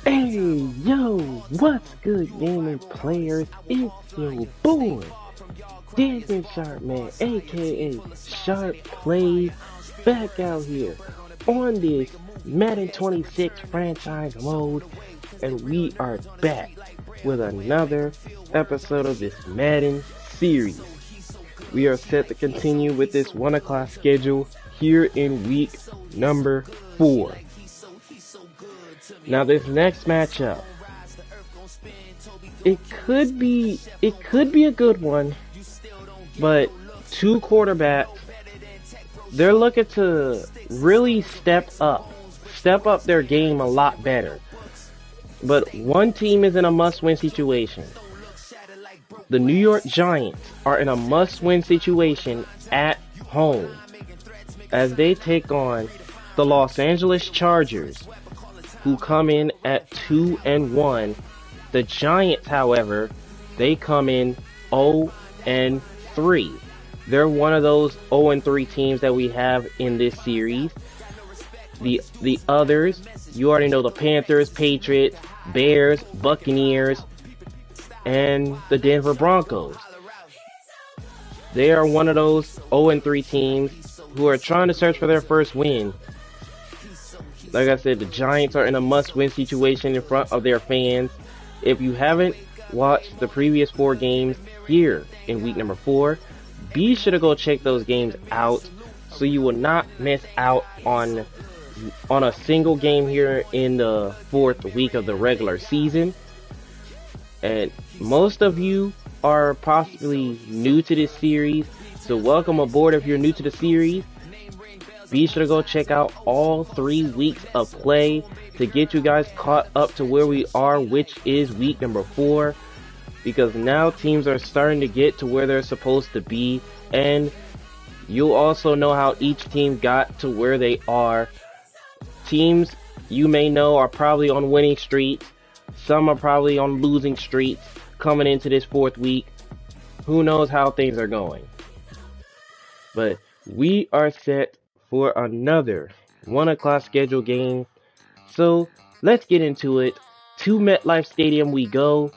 Hey, yo, what's good, gaming players? It's your boy, Dancing Sharp Man, aka Sharp Plays, back out here on this Madden 26 franchise mode, and we are back with another episode of this Madden series. We are set to continue with this 1 o'clock schedule here in week number 4. Now this next matchup, it could be a good one, but two quarterbacks, they're looking to really step up their game a lot better. But one team is in a must-win situation. The New York Giants are in a must-win situation at home as they take on the Los Angeles Chargers, who come in at 2-1. The Giants, however, they come in 0-3. They're one of those 0-3 teams that we have in this series. The others, you already know, the Panthers, Patriots, Bears, Buccaneers, and the Denver Broncos. They are one of those 0-3 teams who are trying to search for their first win. Like I said, the Giants are in a must-win situation in front of their fans. If you haven't watched the previous 4 games here in week number 4, be sure to go check those games out so you will not miss out on a single game here in the 4th week of the regular season. And most of you are possibly new to this series, so welcome aboard if you're new to the series. Be sure to go check out all 3 weeks of play to get you guys caught up to where we are, which is week number 4. Because now teams are starting to get to where they're supposed to be. And you'll also know how each team got to where they are. Teams you may know are probably on winning streaks. Some are probably on losing streaks coming into this 4th week. Who knows how things are going. But we are set for another 1 o'clock schedule game. So let's get into it. To MetLife Stadium we go.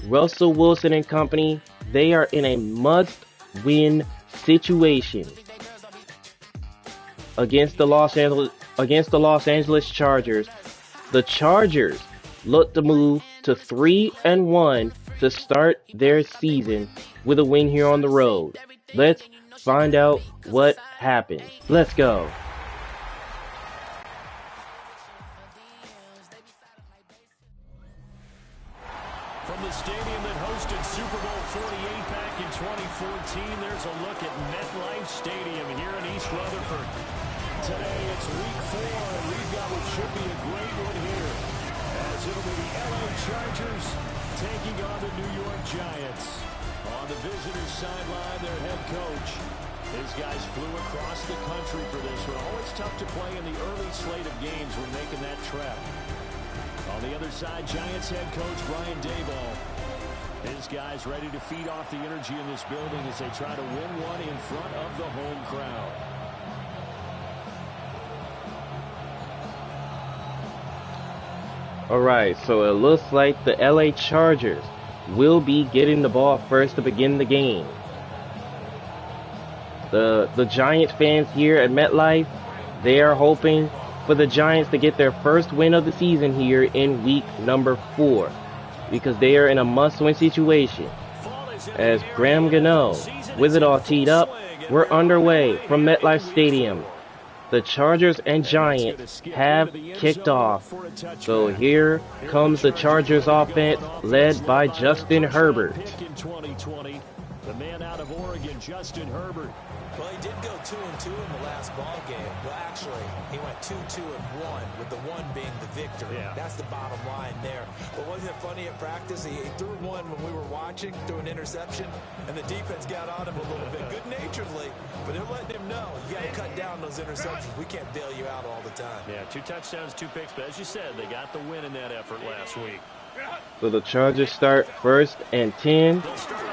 Russell Wilson and company, they are in a must-win situation against the Los Angeles Chargers. The Chargers look to move to 3-1 to start their season with a win here on the road. Let's find out what happens. Let's go. From the stadium that hosted Super Bowl 48 back in 2014, there's a look at MetLife Stadium here in East Rutherford. Today it's week 4, and we've got what should be a great one here, as it'll be the LA Chargers taking on the New York Giants. On the visitors' sideline, their head coach. These guys flew across the country for this one. Always tough to play in the early slate of games when making that trek. On the other side, Giants head coach Brian Daboll. His guys ready to feed off the energy in this building as they try to win one in front of the home crowd. Alright, so it looks like the LA Chargers will be getting the ball first to begin the game. The Giants fans here at MetLife, they are hoping for the Giants to get their first win of the season here in week number 4, because they are in a must-win situation. As Graham Gano, with it all teed up, we're underway from MetLife Stadium. The Chargers and Giants have kicked off. So here comes the Chargers offense led by Justin Herbert. The man out of Oregon, Justin Herbert. Well, he did go 2-2 in the last ball game. Well, actually, he went 2-2-1, with the 1 being the victory. Yeah. That's the bottom line there. But wasn't it funny at practice? He threw one when we were watching, threw an interception, and the defense got on him a little bit, good-naturedly. But they're letting him know, you got to cut down those interceptions. We can't bail you out all the time. Yeah, 2 touchdowns, 2 picks. But as you said, they got the win in that effort last week. So the Chargers start 1st and 10.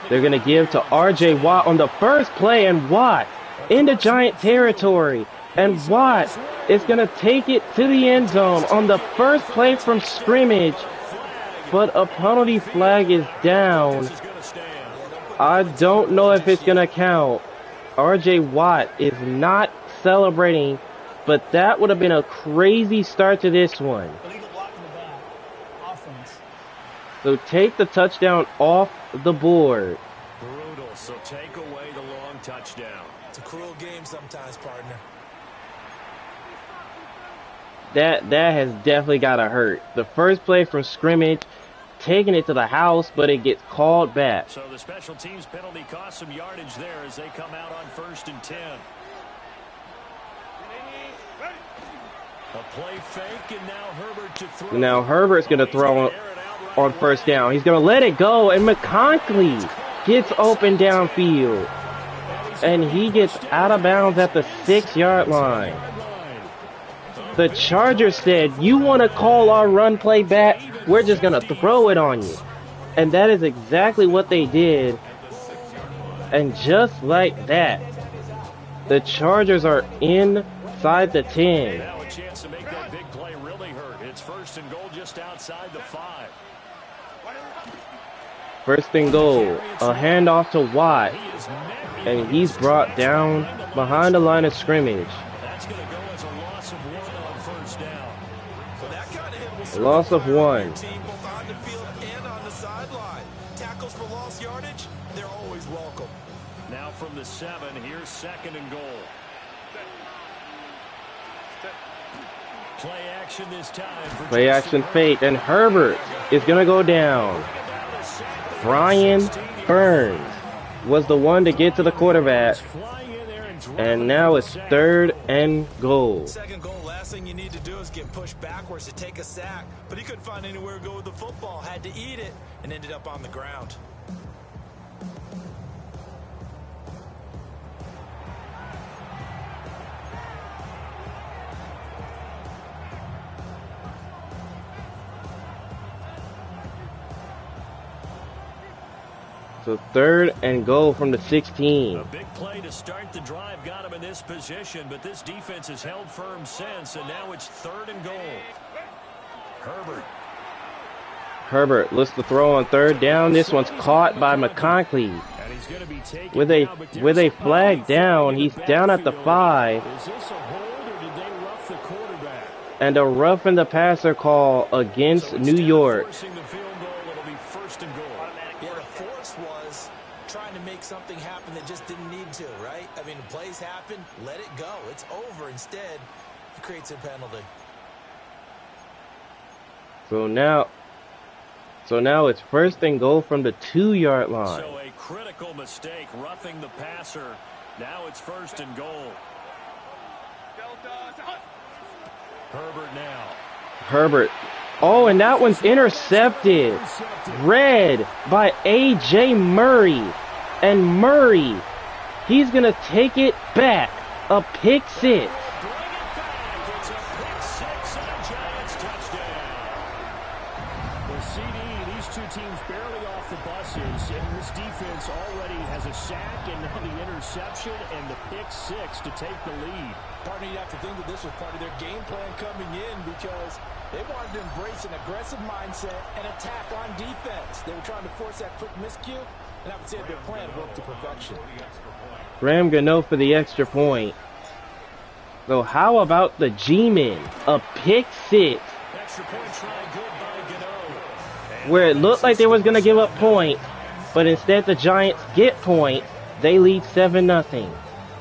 They're going to give to R.J. Watt on the first play, and Watt in the Giant territory. And Watt is going to take it to the end zone on the first play from scrimmage. But a penalty flag is down. I don't know if it's going to count. R.J. Watt is not celebrating, but that would have been a crazy start to this one. So take the touchdown off the board. Brutal, so take away the long touchdown. It's a cruel game sometimes, partner. That has definitely got to hurt. The first play from scrimmage, taking it to the house, but it gets called back. So the special teams penalty cost some yardage there as they come out on 1st and 10. A play fake, and now Herbert to throw. Now Herbert's going to throw on first down. He's going to let it go, and McConkey gets open downfield. And he gets out of bounds at the 6-yard line. The Chargers said, you want to call our run play back? We're just going to throw it on you. And that is exactly what they did. And just like that, the Chargers are inside the 10. Now a chance to make that big play really hurt. It's 1st and goal just outside the 5. 1st and goal. A handoff to Watt. And he's brought down behind the line of scrimmage. That's going to go as a loss of 1 on 1st down. Well, that kind of hit was Loss of 1. team both on the field and on the sideline. Tackles for lost yardage, they're always welcome. Now from the 7, here's 2nd and goal. Play action this time. Play action fake, and Herbert is going to go down. Brian Burns was the one to get to the quarterback. And now it's 3rd and goal. 2nd goal, last thing you need to do is get pushed backwards to take a sack. But he couldn't find anywhere to go with the football, had to eat it, and ended up on the ground. So 3rd and goal from the 16. A big play to start the drive got him in this position, but this defense has held firm since, and now it's 3rd and goal. Herbert looks to throw on 3rd down. This one's caught by McConkey. And he's going to be taken With a flag down, he's down at the 5. Is this a hold, or did they rough the quarterback? And a roughing the passer call against New York. Forcing the field goal, it'll be 1st and goal. Yeah, the force was trying to make something happen that just didn't need to, right? I mean, plays happen, let it go. It's over. Instead, it creates a penalty. So now it's 1st and goal from the 2-yard line. So a critical mistake, roughing the passer. Now it's 1st and goal. Herbert now. Herbert. Oh, and that one's intercepted. Read by A.J. Murray. And Murray, he's going to take it back. A pick 6. It's a pick 6 and a Giants touchdown. Well, CD, these two teams barely off the buses, and this defense already has a sack and now the interception and the pick 6 to take the lead. Partner, you have to think that this was part of their game plan coming in because they wanted to embrace an aggressive mindset and attack on defense. They were trying to force that quick miscue, and I would say their plan worked to perfection. Graham Gano for the extra point. So how about the G-Men? A pick 6. Extra point try good by Gano. Where it looked like they was going to give up points, but instead the Giants get points. They lead 7-0,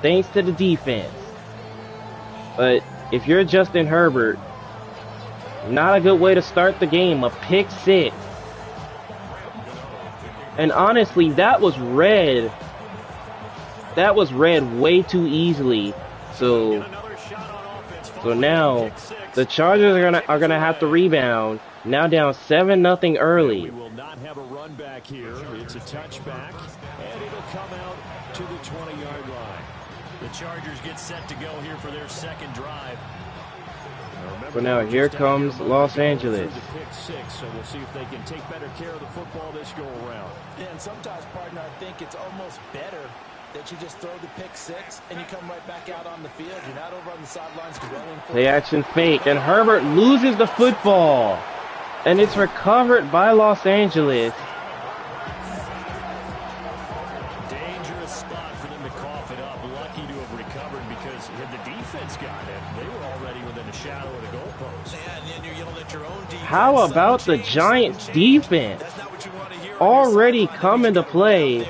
thanks to the defense. But if you're Justin Herbert, not a good way to start the game. A pick 6. And honestly, that was read way too easily. So now the Chargers are gonna have to rebound. Now down 7-0 early. We will not have a run back here. It's a touchback, and it'll come out to the 20-yard line. The Chargers get set to go here for their 2nd drive. So now here comes Los Angeles. Pick 6, so we'll see if they can take better care of the football this go around. Yeah, and sometimes, partner, I think it's almost better that you just throw the pick six and you come right back out on the field. You're not over on the sidelines dwelling. Play action fake, and Herbert loses the football, and it's recovered by Los Angeles. Dangerous spot for them to cough it up. Lucky to have recovered because had the defense got it, they were already within a shadow of the goalpost. And you're yelling at your own defense. How about the Giants' defense? Already come into play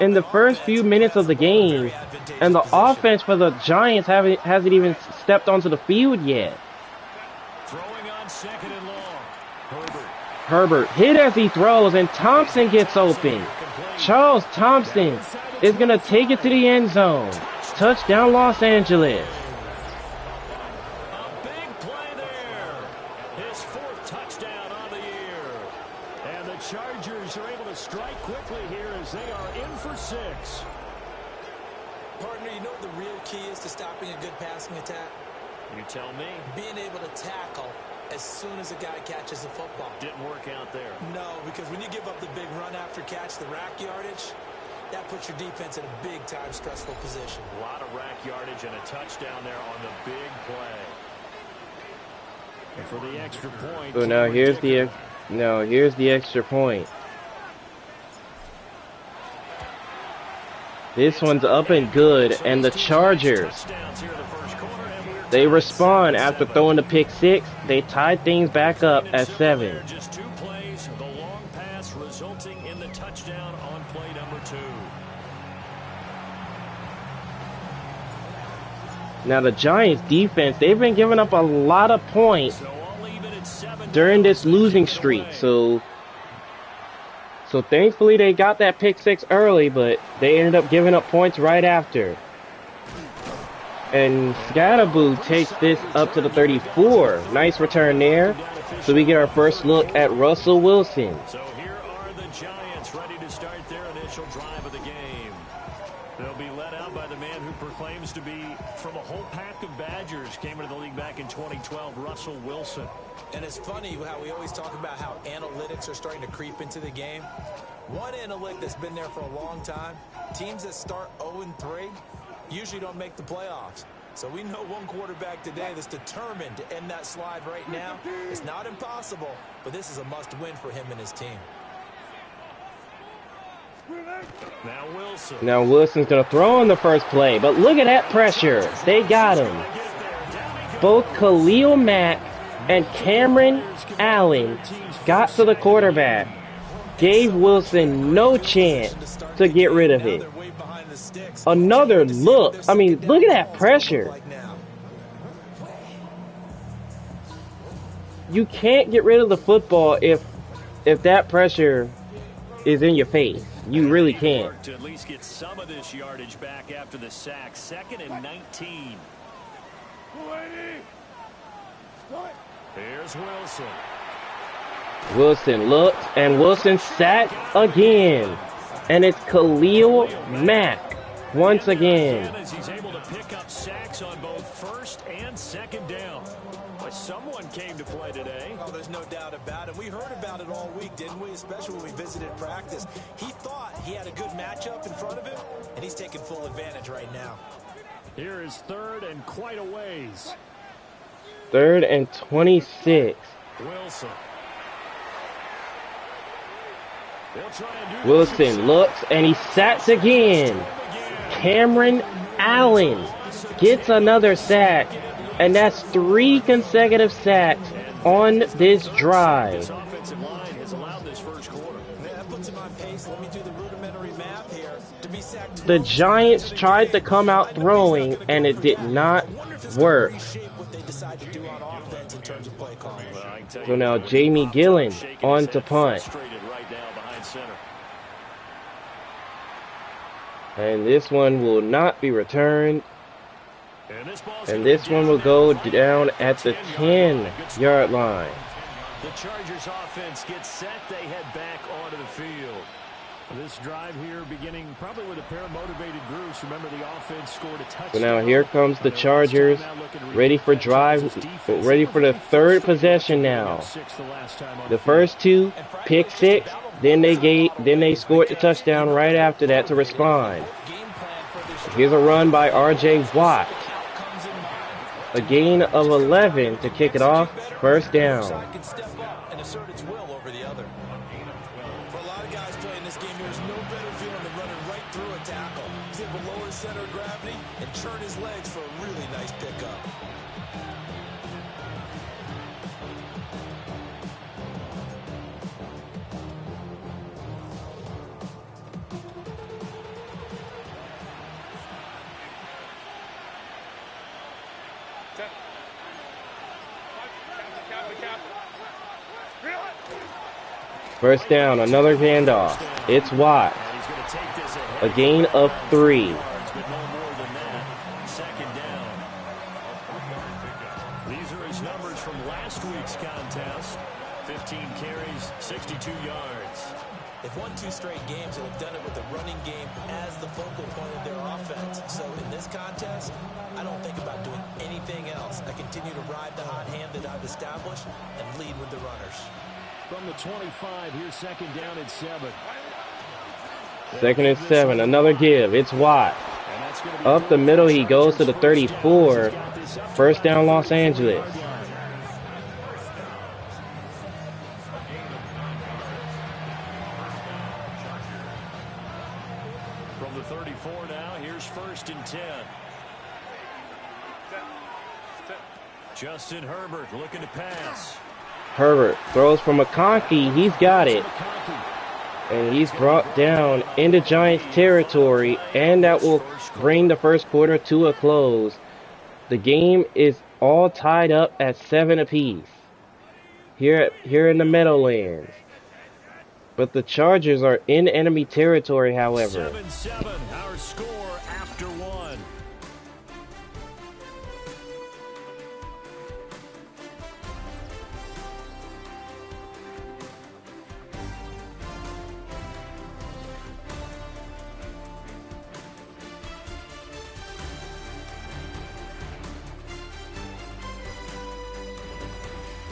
in the first few minutes of the game, and the offense for the Giants hasn't even stepped onto the field yet. Throwing on second and long. Herbert hit as he throws, and Thompson gets open. Charles Thompson is going to take it to the end zone. Touchdown, Los Angeles. A big play there. His fourth touchdown on the year. And the Chargers are able to strike quickly here as they are in for 6. Partner, you know what the real key is to stopping a good passing attack? You tell me. Being able to tackle as soon as a guy catches the football. Didn't work out there. No, because when you give up the big run after catch, the rack yardage, that puts your defense in a big-time stressful position. A lot of rack yardage and a touchdown there on the big play. And for the extra point. So now here's the extra point. This one's up and good, and the Chargers, they respond after throwing the pick six. They tied things back up at 7. Just 2 plays, the long pass resulting in the touchdown on play number 2. Now the Giants defense, they've been giving up a lot of points during this losing streak. So thankfully they got that pick six early, but they ended up giving up points right after. And Scatterboo takes this up to the 34. Nice return there. So we get our first look at Russell Wilson. So here are the Giants ready to start their initial drive of the game. They'll be led out by the man who proclaims to be from a whole pack of Badgers. Came into the league back in 2012, Russell Wilson. And it's funny how we always talk about how analytics are starting to creep into the game. One analytic that's been there for a long time, teams that start 0-3 usually don't make the playoffs. So we know one quarterback today that's determined to end that slide right now. It's not impossible, but this is a must-win for him and his team. Now Wilson's going to throw on the first play, but look at that pressure. They got him. Both Khalil Mack and Cameron Allen got to the quarterback. Gave Wilson no chance to get rid of it. Another look. I mean, look at that pressure. You can't get rid of the football if that pressure is in your face. You really can't. To at least get some of this yardage back after the sack. 2nd and 19. Here's Wilson. Wilson looks, and Wilson sacked again. And it's Khalil Mack once again. As he's able to pick up sacks on both 1st and 2nd down. But someone came to play today. Oh, there's no doubt about it. We heard about it all week, didn't we? Especially when we visited practice. He thought he had a good matchup in front of him, and he's taking full advantage right now. Here is 3rd and quite a ways. 3rd and 26. Wilson. Wilson looks, and he sacks again. Cameron Allen gets another sack, and that's 3 consecutive sacks on this drive. The Giants tried to come out throwing, and it did not work. So now Jamie Gillen on to punt. And this one will not be returned. And this one will go down at the 10-yard line. The Chargers offense gets set. They head back onto the field. This drive here beginning probably with a pair of motivated groups. Remember, the offense scored a touchdown. So now here comes the Chargers, ready for drive, ready for the 3rd possession now. The first 2, pick 6. Then they scored the touchdown right after that to respond. Here's a run by R.J. Watt. A gain of 11 to kick it off. First down. For a lot of guys playing this game, there's no better feeling than running right through a tackle. He's able to lower his center of gravity and turn his legs for a really nice pickup. First down, another handoff. It's Watt. A gain of 3. Second down. These are his numbers from last week's contest. 15 carries, 62 yards. They've won 2 straight games and have done it with the running game as the focal point of their offense. So in this contest, I don't think about doing anything else. I continue to ride the hot hand that I've established and lead with the runners. From the 25, here's second down at 7. Second and 7, another give. It's Watt. Up the middle, he goes to the 34. First down, Los Angeles. From the 34 now, here's first and 10. Justin Herbert looking to pass. Herbert throws for McConkey. He's got it. And he's brought down into Giants territory, and that will bring the first quarter to a close. The game is all tied up at 7 apiece here in the Meadowlands. But the Chargers are in enemy territory, however. 7-7, our score after 1.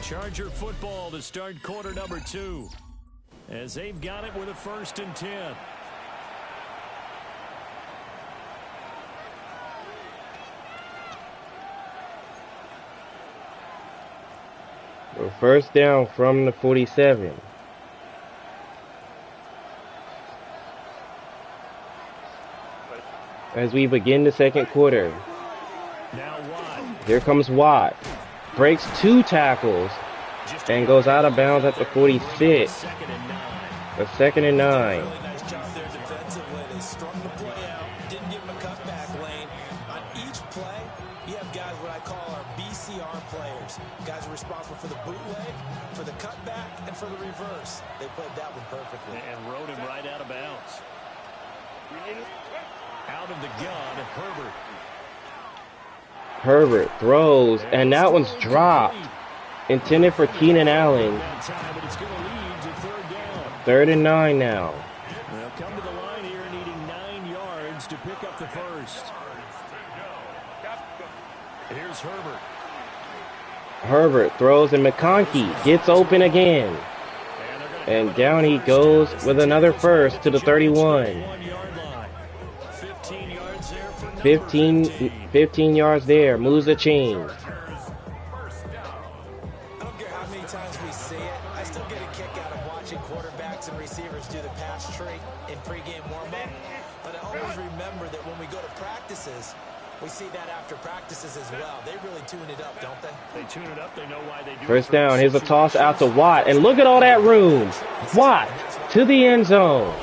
Charger football to start quarter number 2. As they've got it with a first and 10. First down from the 47. As we begin the second quarter. Now Watt. Here comes Watt. Breaks 2 tackles and goes out of bounds at the 46. A second and 9. Really nice job there defensively. They strung the play out, didn't give him a cutback lane. On each play, you have guys what I call our BCR players. Guys are responsible for the bootleg, for the cutback, and for the reverse. They played that one perfectly. And rode him right out of bounds. Out of the gun, Herbert. Herbert throws, and that one's dropped. Intended for Keenan Allen. Third and 9 now. They'll come to the line here needing 9 yards to pick up the first. Here's Herbert. Herbert throws, and McConkey gets open again. And down he goes with another first to the 31. 15 yards there. Moves the chains. I don't care how many times we see it. I still get a kick out of watching quarterbacks and receivers do the pass tree in pregame warm-up. But I always remember that when we go to practices, we see that after practices as well. They really tune it up, don't they? They tune it up. They know why they do it. First down. Here's a toss out to Watt. And look at all that room. Watt to the end zone.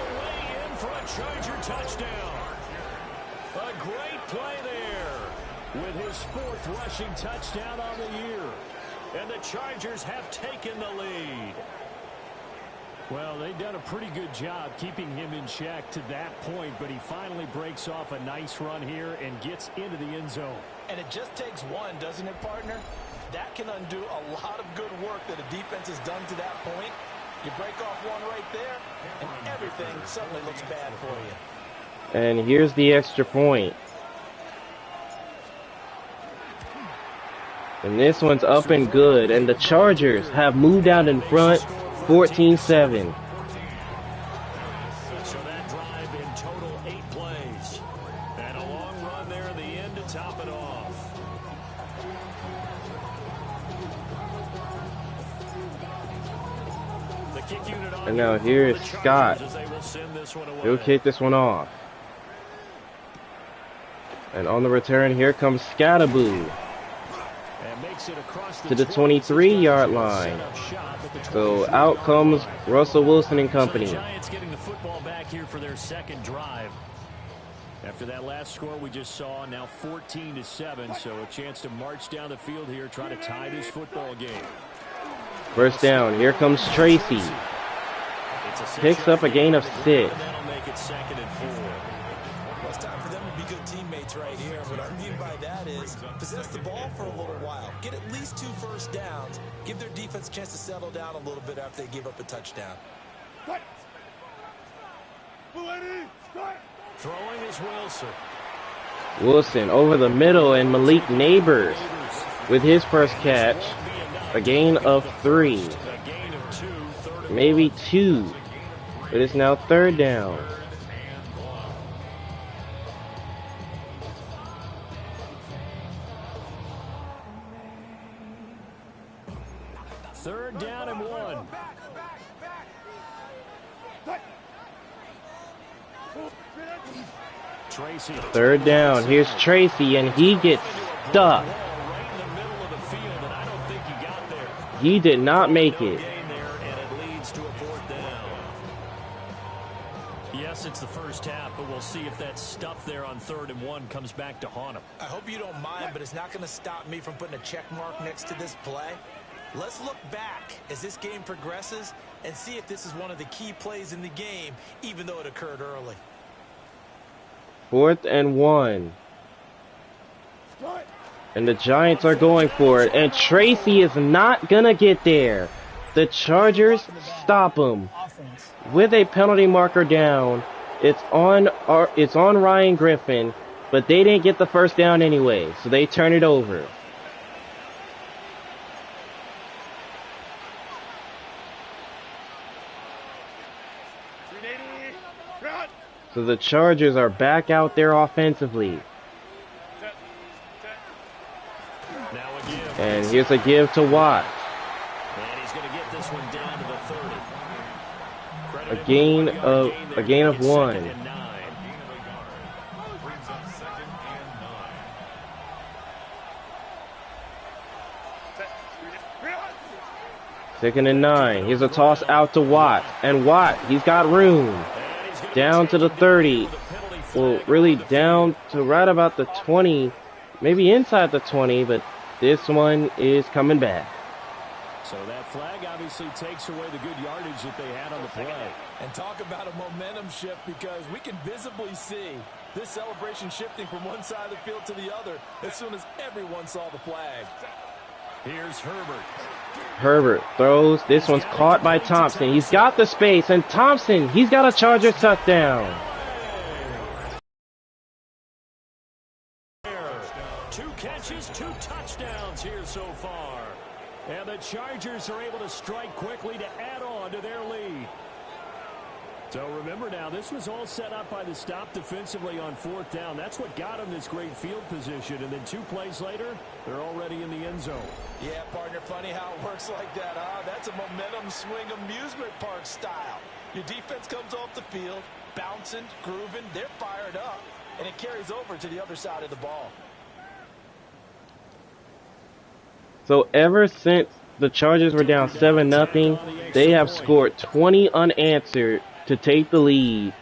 Touchdown on the year, and the Chargers have taken the lead. Well, they've done a pretty good job keeping him in check to that point, but he finally breaks off a nice run here and gets into the end zone. And it just takes one, doesn't it, partner? That can undo a lot of good work that a defense has done to that point. You break off one right there, and everything suddenly looks bad for you. And here's the extra point. And this one's up and good. And the Chargers have moved out in front 14-7. And now here is Scott. He'll kick this one off. And on the return, here comes Scatterboo to the 23-yard line. So out comes Russell Wilson and company. Giants getting the football back here for their second drive. After that last score we just saw, now 14-7, so a chance to march down the field here, try to tie this football game. First down, here comes Tracy. Picks up a gain of 6. That'll make it 2nd and 4. Well, it's time for them to be good teammates right here. What I mean by that is possess the ball for a little while. Get at least 2 first downs. Give their defense a chance to settle down a little bit after they give up a touchdown. Throwing is Wilson. Wilson over the middle, and Malik Neighbors with his first catch. A gain of 3. A gain of 2. Maybe 2. But it's now 3rd down. Third down and 1. Tracy. 3rd down. Here's Tracy, and he gets stuck. Right in the middle of the field, and I don't think he got there. He did not make it. Gain there, and it leads to a 4th down. Yes, it's the first half, but we'll see if that stuff there on 3rd and 1 comes back to haunt him. I hope you don't mind, but it's not going to stop me from putting a check mark next to this play. Let's look back as this game progresses and see if this is one of the key plays in the game, even though it occurred early. 4th and 1. And the Giants are going for it. And Tracy is not going to get there. The Chargers stop him with a penalty marker down. It's on Ryan Griffin, but they didn't get the first down anyway, so they turn it over. So the Chargers are back out there offensively. Now a give. And here's a give to Watt. And he's going to get this one down to the 30. A gain of 1. 2nd and 9. 2nd and 9. Here's a toss out to Watt. And Watt, he's got room. Down to the 30. Well, really down to right about the 20. Maybe inside the 20, but this one is coming back. So that flag obviously takes away the good yardage that they had on the play. And talk about a momentum shift, because we can visibly see this celebration shifting from one side of the field to the other as soon as everyone saw the flag. Here's Herbert. Herbert throws. This one's caught by Thompson. He's got the space, and Thompson, he's got a Charger touchdown. 2 catches, 2 touchdowns here so far. And the Chargers are able to strike quickly to add on to their lead. So remember now, this was all set up by the stop defensively on 4th down. That's what got them this great field position. And then 2 plays later, they're already in the end zone. Yeah, partner, funny how it works like that, huh? That's a momentum swing amusement park style. Your defense comes off the field, bouncing, grooving, they're fired up, and it carries over to the other side of the ball. So ever since the Chargers were down 7-0, they have scored 20 unanswered to take the lead.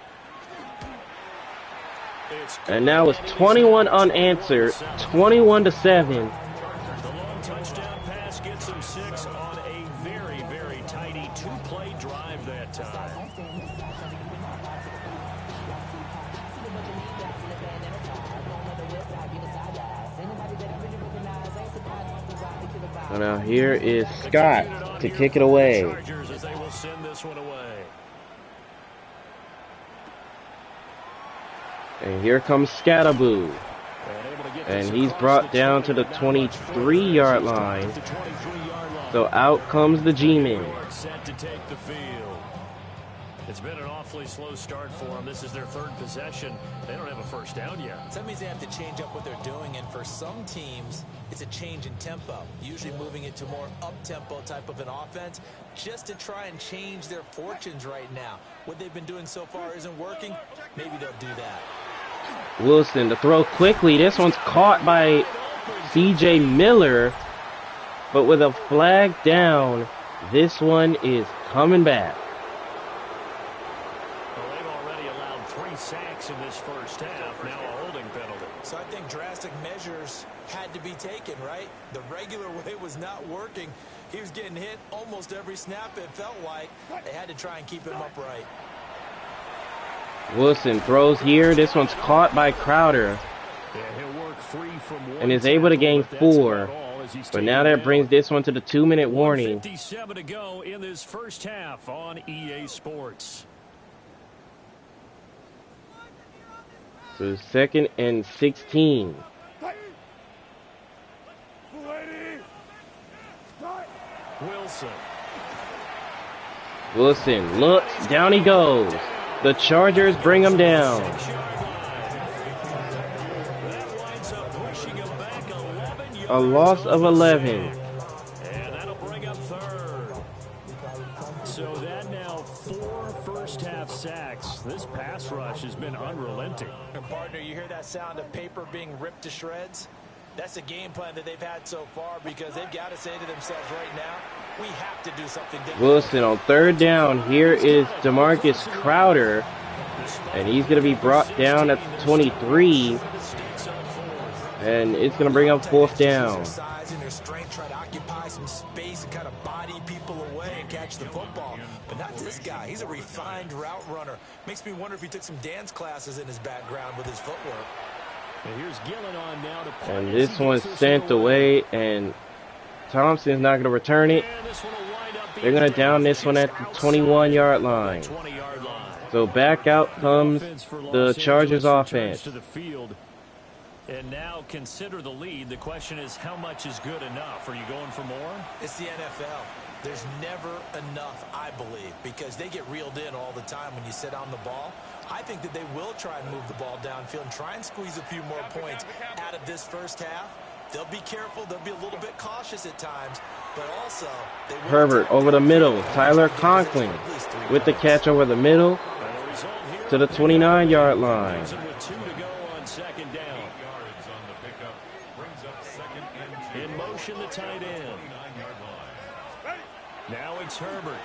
And now it's 21 unanswered, 21-7. The long touchdown pass gets them 6 on a very, very tidy 2-play drive that time. So now here is Scott to kick it away. Chargers as they will send this one away. And here comes Scatterboo. And he's brought down to the 23-yard line. So out comes the G-Men. Set to take the field. It's been an awfully slow start for them. This is their third possession. They don't have a first down yet. So that means they have to change up what they're doing, and for some teams, it's a change in tempo, usually moving it to more up-tempo type of an offense just to try and change their fortunes right now. What they've been doing so far isn't working. Maybe they'll do that. Wilson to throw quickly. This one's caught by C.J. Miller, but with a flag down, this one is coming back. Sacks in this first half, now a holding penalty. So I think drastic measures had to be taken, right? The regular way was not working. He was getting hit almost every snap, it felt like. They had to try and keep him upright. Wilson throws here. This one's caught by Crowder. Yeah, he'll work free from and is able to gain 4. But now that brings this one to the 2-minute warning. 57 to go in this first half on EA Sports. So 2nd and 16. Wilson looks, down he goes. The Chargers bring him down. A loss of 11. And that'll bring up 3rd. So that now 4 first-half sacks. This pass rush has been unrelenting. And partner, you hear that sound of paper being ripped to shreds? That's the game plan that they've had so far, because they've got to say to themselves right now, we have to do something different. Wilson on 3rd down. Here is DeMarcus Crowder, and he's going to be brought down at the 23. And it's going to bring up 4th down. Try to occupy some space and kind of body people away and catch the football. But not this guy. He's a refined route runner. Makes me wonder if he took some dance classes in his background with his footwork. And here's Gillen on now to play. And this one's sent away, and Thompson's not going to return it. They're going to down this one at the 21-yard line. So back out comes the Chargers offense. And now consider the lead. The question is, how much is good enough? Are you going for more? It's the NFL. There's never enough, I believe, because they get reeled in all the time when you sit on the ball. I think that they will try and move the ball downfield and try and squeeze a few more points out of this first half. They'll be careful. They'll be a little bit cautious at times, but also they will. Herbert over the middle. Tyler Conklin with the catch over the middle to the 29-yard line. With 2 to go on 2nd down. In motion, the tight end. Now it's Herbert.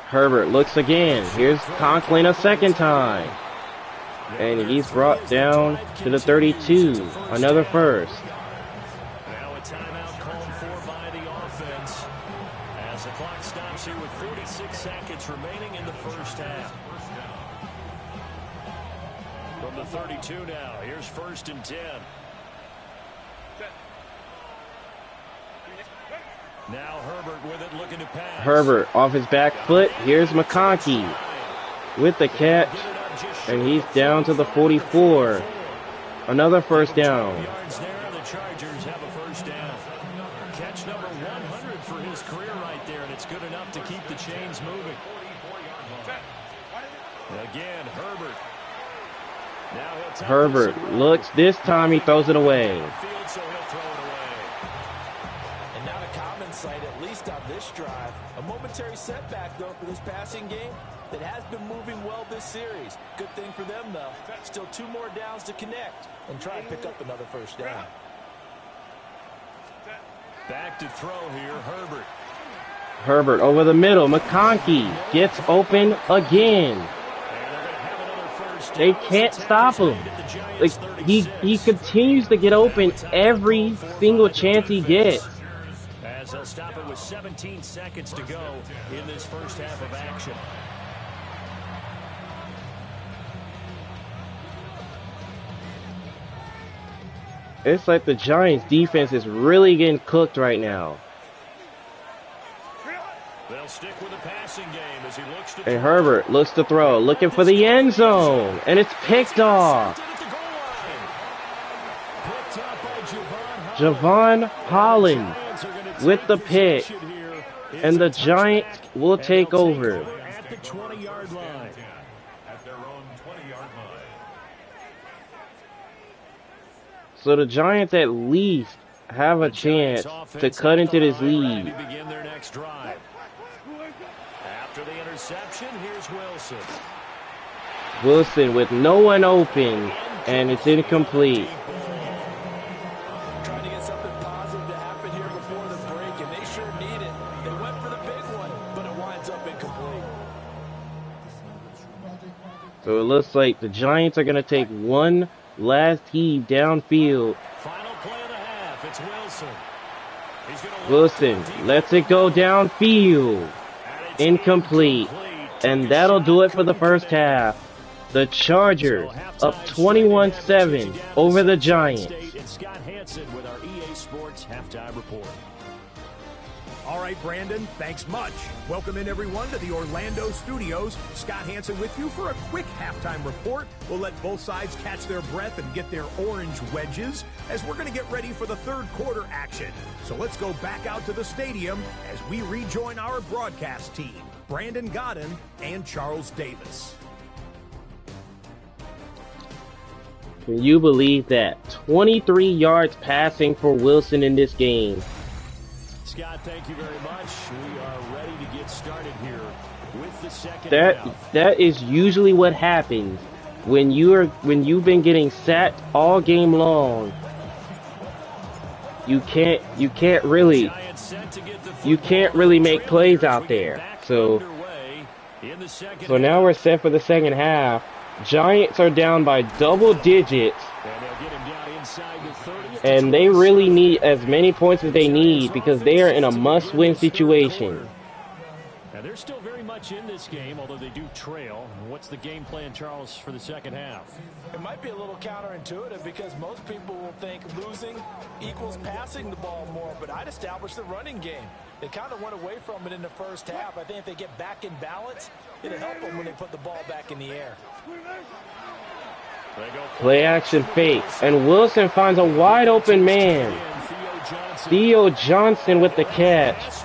Herbert looks again. Here's Conklin a 2nd time. And he's brought down to the 32. Another first. Now a timeout called for by the offense as the clock stops here with 46 seconds remaining in the first half. From the 32 now, here's 1st and 10. Now Herbert with it, looking to pass. Herbert off his back foot. Here's McConkey with the catch, and he's down to the 44. Another first down. Yards there, the Chargers have a first down. Catch number 100 for his career right there, and it's good enough to keep the chains moving. Again, Herbert. Now Herbert looks. This time he throws it away. So he'll throw it away. And not a common sight, at least on this drive. A momentary setback, though, for this passing game that has been moving well this series. Good thing for them, though. Still 2 more downs to connect and try and pick up another first down. Back to throw here, Herbert. Herbert over the middle. McConkey gets open again. They can't stop him. Like, he continues to get open every single chance he gets. As they'll stop it with 17 seconds to go in this first half of action. It's like the Giants defense is really getting cooked right now. They'll stick with the passing game as he looks to And Herbert looks to throw, looking for the end zone, and it's picked off. Javon Holland with the pick, and the Giants will take over. the 20-yard line. At their own 20-yard line. So the Giants at least have a chance to cut into this lead. Begin their next drive. After the interception, here's Wilson. Wilson with no one open, and it's incomplete. Trying to get something positive to happen here before the break, and they sure need it. They went for the big one, but it winds up incomplete. So it looks like the Giants are going to take one last heave downfield. Final play of the half. It's Wilson. Wilson lets it go downfield. Incomplete. And that'll do it for the first half. The Chargers up 21-7 over the Giants. It's Scott Hanson with our EA Sports Halftime Report. All right, Brandon, thanks much. Welcome in, everyone, to the Orlando studios. Scott Hanson with you for a quick halftime report. We'll let both sides catch their breath and get their orange wedges as we're going to get ready for the third quarter action. So let's go back out to the stadium as we rejoin our broadcast team, Brandon Godden and Charles Davis. Can you believe that? 23 yards passing for Wilson in this game. Scott, thank you very much. We are ready to get started here with the second half. That is usually what happens when you've been getting sacked all game long. You can't really make plays out there. So now we're set for the second half. Giants are down by double digits, and they really need as many points as they need because they are in a must-win situation. Now they're still very much in this game, although they do trail. What's the game plan, Charles, for the second half? It might be a little counterintuitive because most people will think losing equals passing the ball more, but I'd establish the running game. They kind of went away from it in the first half. I think if they get back in balance, it'll help them when they put the ball back in the air. Play action fake, and Wilson finds a wide open man. Theo Johnson with the catch.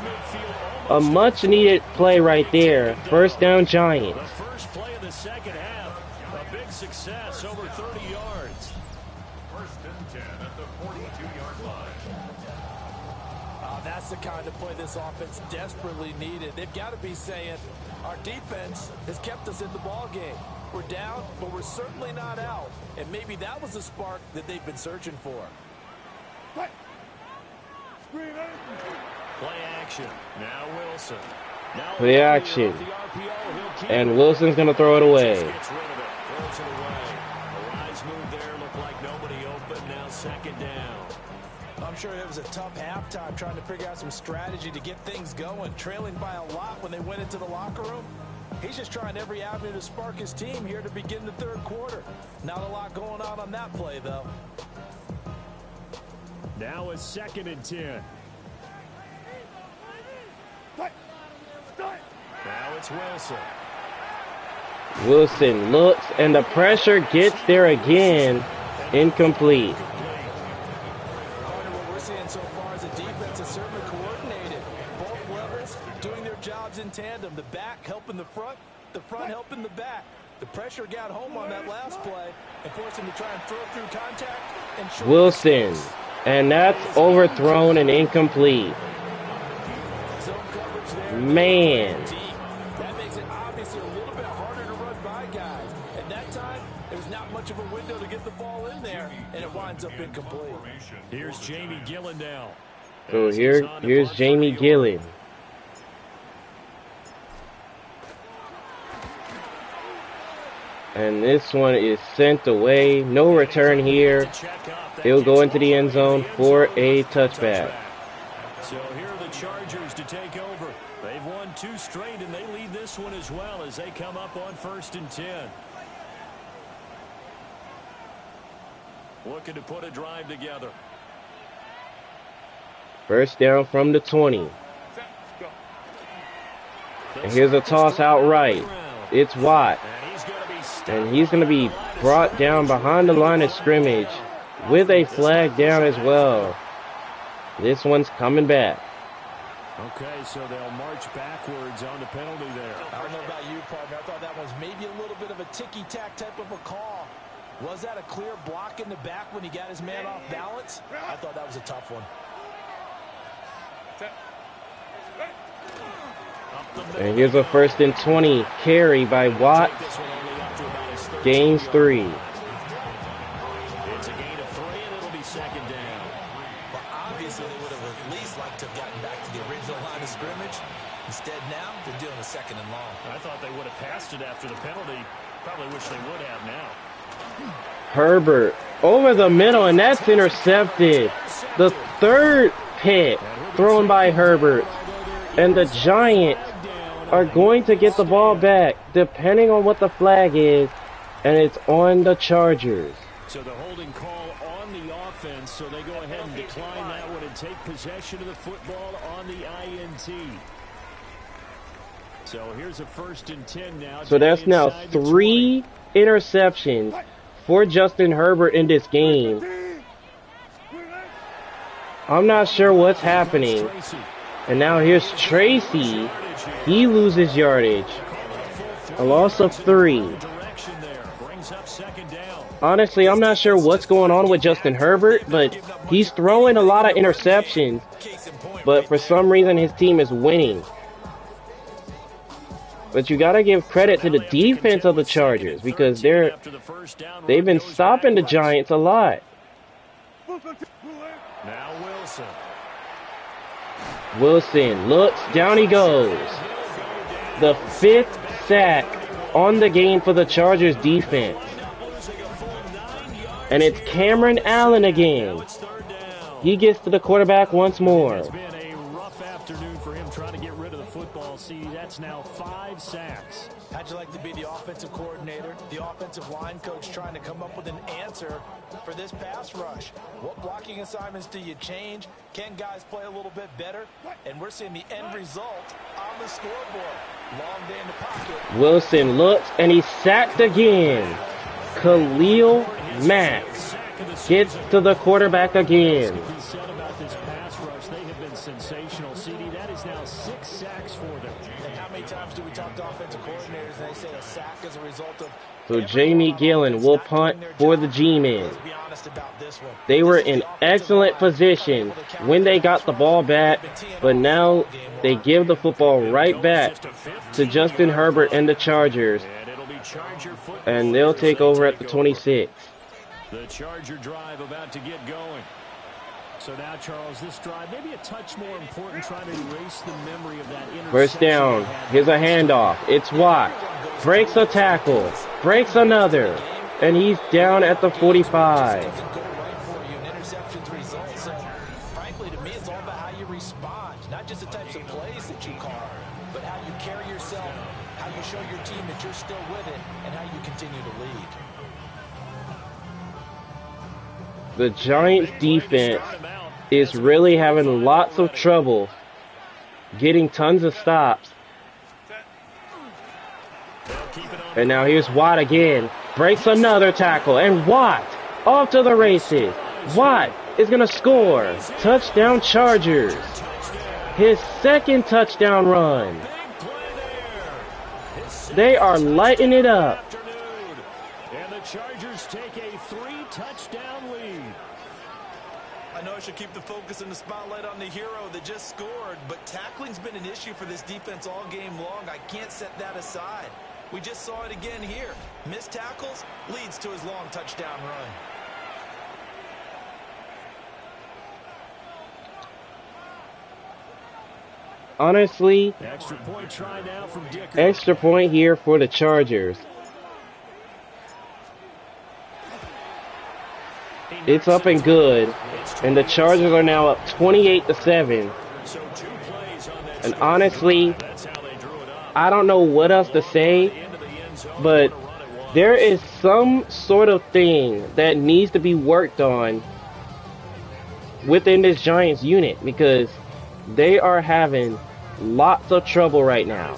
A much needed play right there. First down, Giants. The first play of the second half, a big success, over 30 yards. First and 10 at the 42-yard line. That's the kind of play this offense desperately needed. They've got to be saying, our defense has kept us in the ball game. We're down, but we're certainly not out. And maybe that was the spark that they've been searching for. Play action. Now Wilson. Play action. And Wilson's going to throw it away. Gets rid of it. Throws it away. A rise move there. Looked like nobody open. Now second down. I'm sure it was a tough halftime trying to figure out some strategy to get things going. Trailing by a lot when they went into the locker room. He's just trying every avenue to spark his team here to begin the third quarter. Not a lot going on that play, though. Now a second and 10. Now it's Wilson. Wilson looks, and the pressure gets there again. Incomplete. What we're seeing so far is a defense that's certainly coordinated. Both levels doing their jobs in tandem. The back helping the front helping the back. The pressure got home on that last play and forced him to try and throw through contact. And Wilson, and that's overthrown and incomplete. Man. That makes it obviously a little bit harder to run by guys. At that time, there's not much of a window to get the ball in there, and it winds up incomplete. Here's Jamie Gillen now. So here's Jamie Gillen. And this one is sent away. No return here. He'll go into the end zone for a touchback. So here are the Chargers to take over. They've won 2 straight, and they lead this one as well as they come up on 1st and 10. Looking to put a drive together. First down from the 20. And here's a toss outright. It's Watt. And he's going to be brought down behind the line of scrimmage with a flag down as well. This one's coming back. Okay, so they'll march backwards on the penalty there. I don't know about you, partner. I thought that was maybe a little bit of a ticky-tack type of a call. Was that a clear block in the back when he got his man off balance? I thought that was a tough one. And here's a 1st and 20 carry by Watt. Gains 3. It's a gain of 3, and it'll be 2nd down. Well, obviously, they would have at least liked to have gotten back to the original line of scrimmage. Instead, now, they're doing a 2nd and long. I thought they would have passed it after the penalty. Probably wish they would have now. Herbert over the middle, and that's intercepted. The 3rd pick thrown by Herbert. And the Giants are going to get the ball back, depending on what the flag is, and it's on the Chargers. So the holding call on the offense, so they go ahead and decline that one and take possession of the football on the INT. So here's a 1st and 10 now. So that's now 3 interceptions for Justin Herbert in this game. I'm not sure what's happening. And now here's Tracy. He loses yardage. A loss of 3. Honestly, I'm not sure what's going on with Justin Herbert, but he's throwing a lot of interceptions. But for some reason, his team is winning. But you got to give credit to the defense of the Chargers because they've been stopping the Giants a lot. Now Wilson. Wilson looks, down he goes. The 5th sack on the game for the Chargers defense. And it's Cameron Allen again. He gets to the quarterback once more. It's been a rough afternoon for him trying to get rid of the football. See, that's now 5 sacks. How'd you like to be the offensive coordinator, the offensive line coach trying to come up with an answer for this pass rush? What blocking assignments do you change? Can guys play a little bit better? And we're seeing the end result on the scoreboard. Long day in the pocket. Wilson looks, and he's sacked again. Khalil Mack gets to the quarterback again. They have been sensational, CD. That is now 6 sacks for them. And how many times do we talk to offensive coordinators and they say a sack as a result of... So Jamie Gillen will punt for the G-Men. They were in excellent position when they got the ball back, but now they give the football right back to Justin Herbert and the Chargers, and they'll take over at the 26. The Charger drive about to get going. So now, Charles, this drive maybe a touch more important, trying to erase the memory of that interception. First down. Here's a handoff. It's Watt. Breaks a tackle. Breaks another. And he's down at the 45. Frankly, to me, it's all about how you respond. Not just the types of plays that you call, but how you carry yourself, how you show your team that you're still with it, and how you continue to lead. The Giants defense is really having lots of trouble getting tons of stops. And now here's Watt again. Breaks another tackle. And Watt off to the races. Watt is going to score. Touchdown Chargers. His 2nd touchdown run. They are lighting it up. And the Chargers take a 3-touchdown lead. I know I should keep the focus and the spotlight on the hero that just scored, but tackling's been an issue for this defense all game long. I can't set that aside. We just saw it again here. Missed tackles leads to his long touchdown run. Honestly, Extra point try now from Dicker. extra point here for the Chargers. It's up and good, and the Chargers are now up 28-7. And honestly, I don't know what else to say, but there is some sort of thing that needs to be worked on within this Giants unit because they are having lots of trouble right now.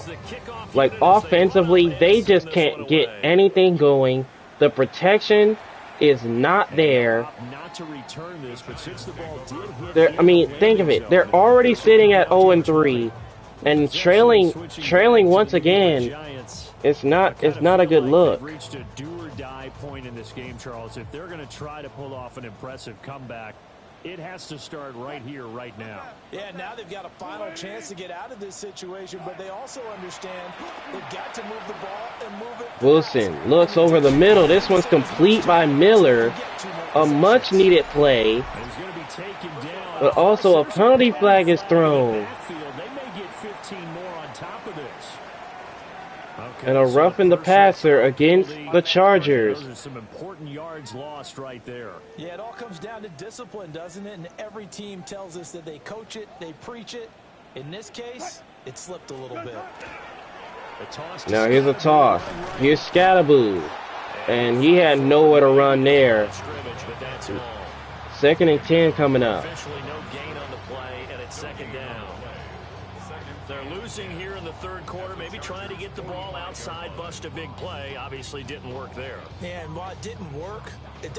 Like offensively, they just can't get anything going. The protection is not there. Not to return this, but since the ball did hit, I mean, think of it. They're already sitting at 0-3 and trailing once again. It's not a good look. They've reached a do-or-die point in this game, Charles. If they're going to try to pull off an impressive comeback, it has to start right here, right now. Yeah, now they've got a final chance to get out of this situation, but they also understand they've got to move the ball and move it. Wilson looks over the middle. This one's complete by Miller. A much-needed play. But also a penalty flag is thrown. And a roughing the passer against the Chargers. Those are some important yards lost right there. Yeah, it all comes down to discipline, doesn't it? And every team tells us that they coach it, they preach it. In this case, it slipped a little bit. Now here's a toss. Here's Scatterboo. And he had nowhere to run there. 2nd and 10 coming up. Officially no gain on the play, and it's 2nd down. They're losing here in the 3rd quarter, maybe trying to get the ball outside, bust a big play. Obviously didn't work there. Yeah, and while it didn't work,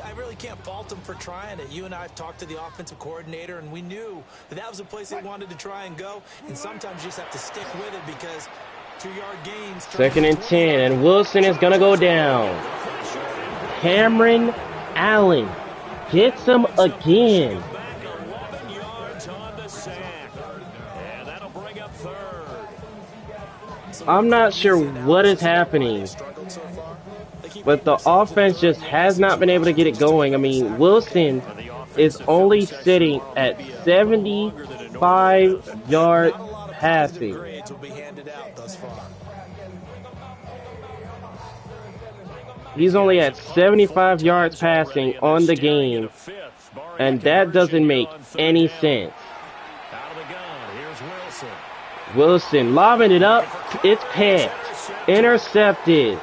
I really can't fault them for trying it. You and I have talked to the offensive coordinator, and we knew that was a place they wanted to try and go. And sometimes you just have to stick with it because 2-yard gains. 2nd and 10, and Wilson is going to go down. Cameron Allen gets him again. I'm not sure what is happening, but the offense just has not been able to get it going. I mean, Wilson is only sitting at 75 yards passing. He's only at 75 yards passing on the game, and that doesn't make any sense. Wilson lobbing it up. It's picked. Intercepted.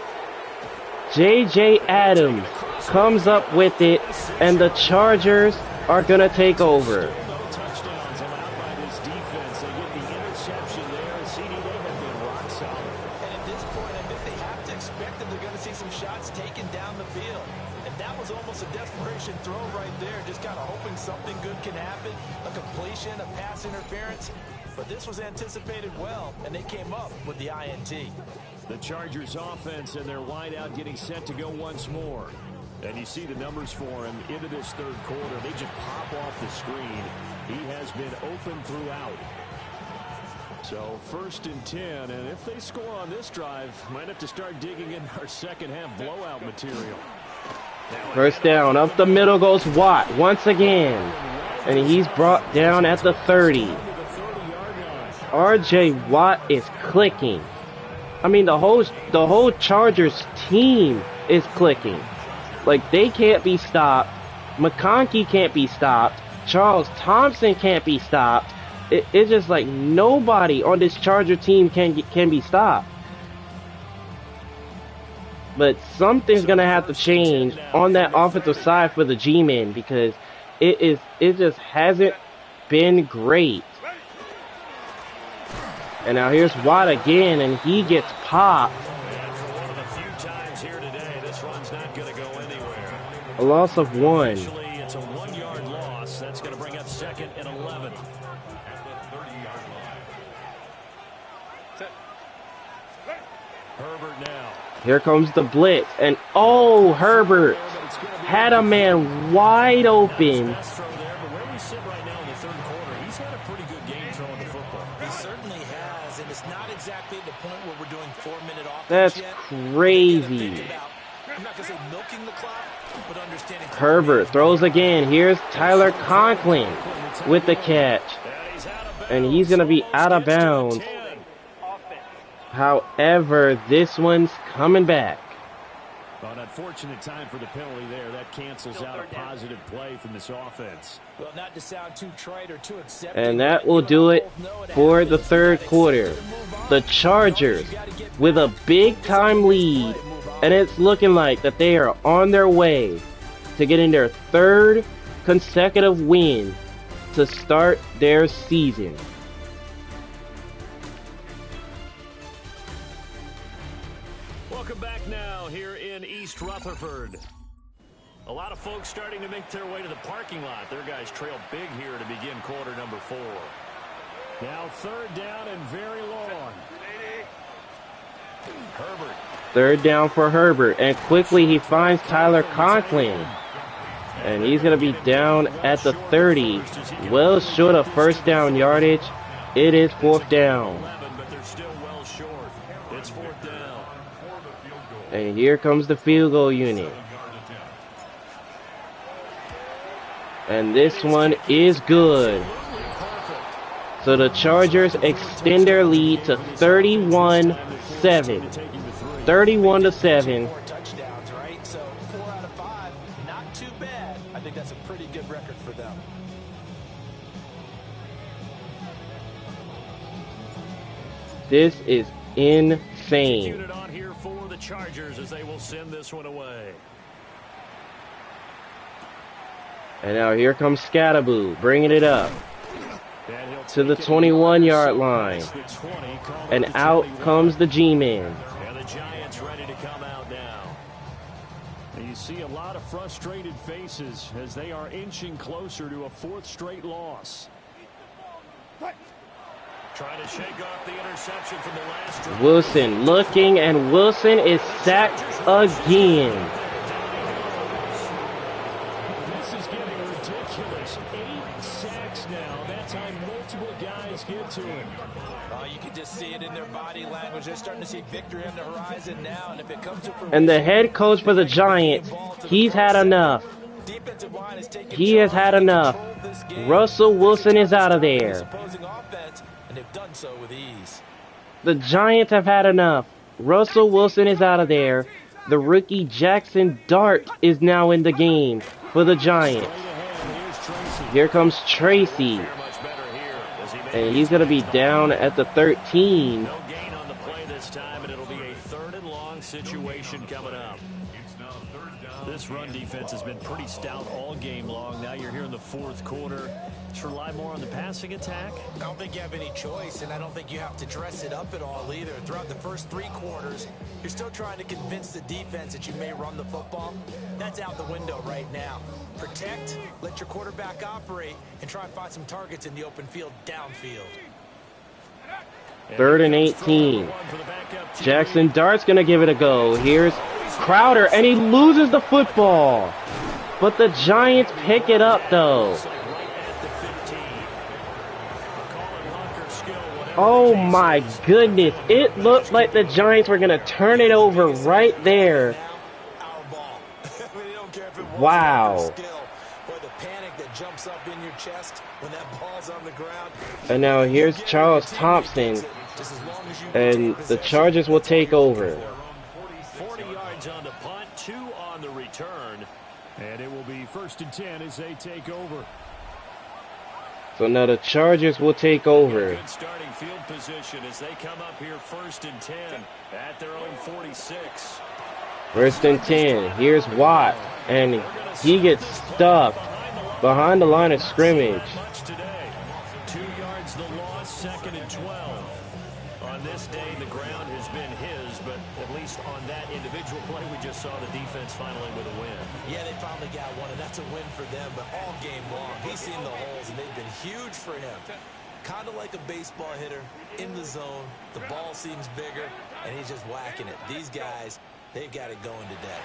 J.J. Adams comes up with it, and the Chargers are going to take over. But this was anticipated well, and they came up with the INT. The Chargers offense and their wideout getting set to go once more. And you see the numbers for him into this 3rd quarter. They just pop off the screen. He has been open throughout. So 1st and 10, and if they score on this drive, might have to start digging in our 2nd half blowout material. 1st down, up the middle goes Watt once again. And he's brought down at the 30. R.J. Watt is clicking. I mean, the whole Chargers team is clicking. Like, they can't be stopped. McConkey can't be stopped. Charles Thompson can't be stopped. It's just like nobody on this Charger team can be stopped. But something's gonna have to change on that offensive side for the G-men because it just hasn't been great. And now here's Watt again, and he gets popped. A loss of 1. It's a 1-yard loss. That's going to bring up 2nd and 11. Herbert now. Here comes the blitz, and oh, Herbert had a man wide open. That's crazy. Herbert throws again. Here's Tyler Conklin with the catch. And he's going to be out of bounds. However, this one's coming back. An unfortunate time for the penalty there. That cancels out a positive play from this offense. Well, not to sound too trite or too accepting, and that will do it for the 3rd quarter. The Chargers with a big-time lead, and it's looking like that they are on their way to getting their 3rd consecutive win to start their season. Welcome back now here in East Rutherford. A lot of folks starting to make their way to the parking lot. Their guys trail big here to begin quarter number 4. Now 3rd down and very long. Herbert. 3rd down for Herbert, and quickly he finds Tyler Conklin. And he's going to be down at the 30. Well short of 1st down yardage. It is 4th down. But they're still well short. It's 4th down. And here comes the field goal unit. And this one is good. So the Chargers extend their lead to 31-7. 31-7. Touchdowns, right? So 4 out of 5, not too bad. I think that's a pretty good record for them. This is insane. Unit on here for the Chargers as they will send this one away. And now here comes Scatterboo, bringing it up to the 21-yard line. And out comes the G-Man. And the Giants ready to come out now. And you see a lot of frustrated faces as they are inching closer to a 4th straight loss. Trying to shake off the interception from the last drive. Wilson looking, and Wilson is sacked again. This is getting ridiculous. 8 sacks now. That's how multiple guys get to him. You can just see it in their body language. They're starting to see victory on the horizon now. And if it comes to And the head coach for the Giants, he's had enough. He has had enough. Russell Wilson is out of there. And they've done so with ease. The Giants have had enough. Russell Wilson is out of there. The rookie Jackson Dart is now in the game for the Giants. Here comes Tracy. And he's going to be down at the 13. No gain on the play this time, and it'll be a 3rd and long situation coming up. This run defense has been pretty stout all game long. Now you're here in the 4th quarter. Just rely more on the passing attack. I don't think you have any choice, and I don't think you have to dress it up at all either. Throughout the first 3 quarters, you're still trying to convince the defense that you may run the football. That's out the window right now. Protect, let your quarterback operate, and try and find some targets in the open field downfield. 3rd and 18. Jackson Dart's going to give it a go. Here's Crowder, and he loses the football. But the Giants pick it up, though. Oh, my goodness. It looked like the Giants were going to turn it over right there. Wow. And now here's Charles Thompson. And the Chargers will take over. 40 yards on the punt, 2 on the return. And it will be 1st and 10 as they take over. So now the Chargers will take over. Good starting field position as they come up here 1st and 10 at their own 46. 1st and 10. Here's Watt. And he gets stuffed behind the line of scrimmage. 2 yards the loss, 2nd and 12. On this day, the ground has been his, but at least on that individual play, we just saw the defense finally with a win. Yeah, they finally got one, and that's a win for them, but all game long, he's seen the holes, and they've been huge for him. Kind of like a baseball hitter in the zone. The ball seems bigger, and he's just whacking it. These guys, they've got it going today.